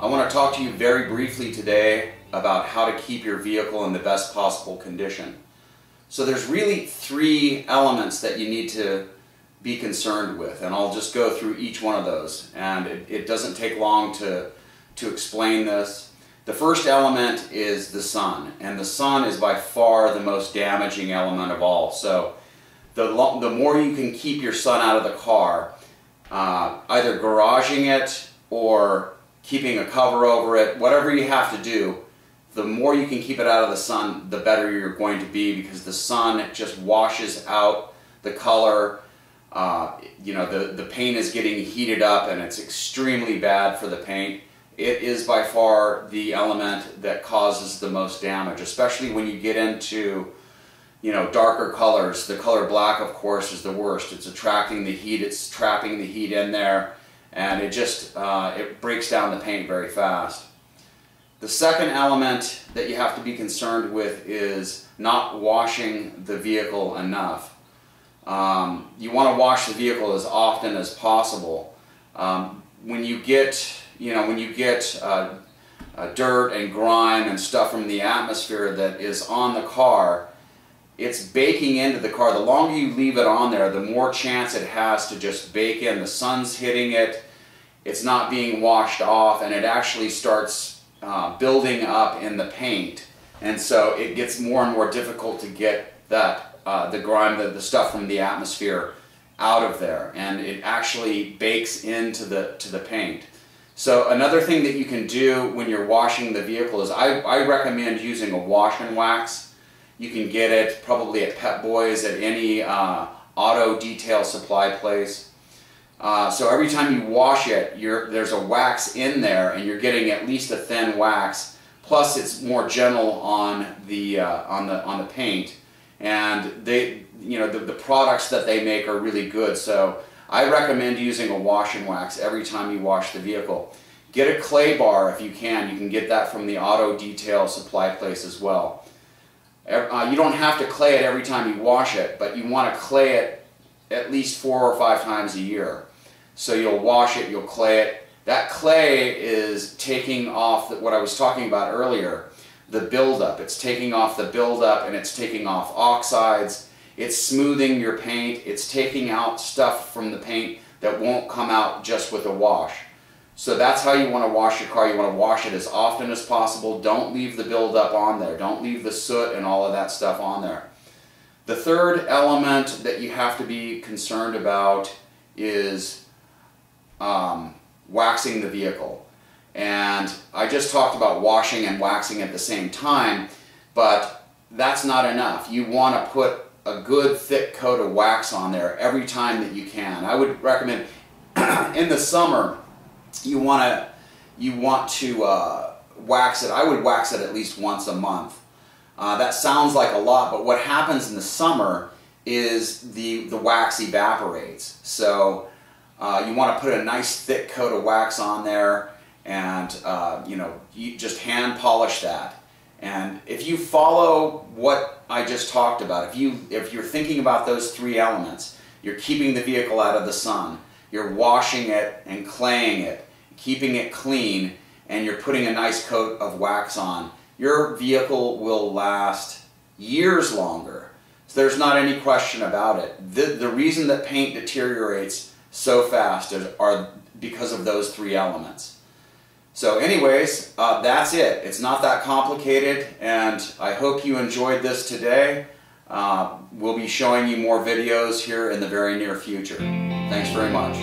I want to talk to you very briefly today about how to keep your vehicle in the best possible condition. So there's really three elements that you need to be concerned with, and I'll just go through each one of those, and it doesn't take long to explain this. The first element is the sun, and the sun is by far the most damaging element of all. So the more you can keep your sun out of the car, either garaging it or keeping a cover over it, whatever you have to do, the more you can keep it out of the sun, the better you're going to be, because the sun just washes out the color. The paint is getting heated up and it's extremely bad for the paint. It is by far the element that causes the most damage, especially when you get into darker colors. The color black, of course, is the worst. It's attracting the heat, it's trapping the heat in there, and it just it breaks down the paint very fast. The second element that you have to be concerned with is not washing the vehicle enough. You want to wash the vehicle as often as possible. When you get dirt and grime and stuff from the atmosphere that is on the car, it's baking into the car. The longer you leave it on there, the more chance it has to just bake in. The sun's hitting it, it's not being washed off, and it actually starts building up in the paint. And so it gets more and more difficult to get that the grime, the stuff from the atmosphere out of there, and it actually bakes into the paint. So another thing that you can do when you're washing the vehicle is I recommend using a wash and wax. You can get it probably at Pep Boys, at any auto detail supply place. So every time you wash it, there's a wax in there, and you're getting at least a thin wax. Plus, it's more gentle on the paint, and the products that they make are really good. So I recommend using a wash and wax every time you wash the vehicle. Get a clay bar if you can. You can get that from the auto detail supply place as well. You don't have to clay it every time you wash it, but you want to clay it at least 4 or 5 times a year. So you'll wash it, you'll clay it. That clay is taking off what I was talking about earlier, the buildup. It's taking off the buildup, and it's taking off oxides. It's smoothing your paint. It's taking out stuff from the paint that won't come out just with a wash. So that's how you want to wash your car. You want to wash it as often as possible. Don't leave the buildup on there. Don't leave the soot and all of that stuff on there. The third element that you have to be concerned about is waxing the vehicle. And I just talked about washing and waxing at the same time, but that's not enough. You want to put a good thick coat of wax on there every time that you can. I would recommend in the summer you want to wax it. I would wax it at least once a month. That sounds like a lot, but what happens in the summer is the wax evaporates. So you want to put a nice thick coat of wax on there, and you just hand polish that. And if you follow what I just talked about, if you're thinking about those three elements, you're keeping the vehicle out of the sun, you're washing it and claying it, keeping it clean, and you're putting a nice coat of wax on, your vehicle will last years longer. So there's not any question about it. The reason that paint deteriorates so fast are because of those three elements. So anyways, that's it. It's not that complicated, and I hope you enjoyed this today. We'll be showing you more videos here in the very near future. Thanks very much.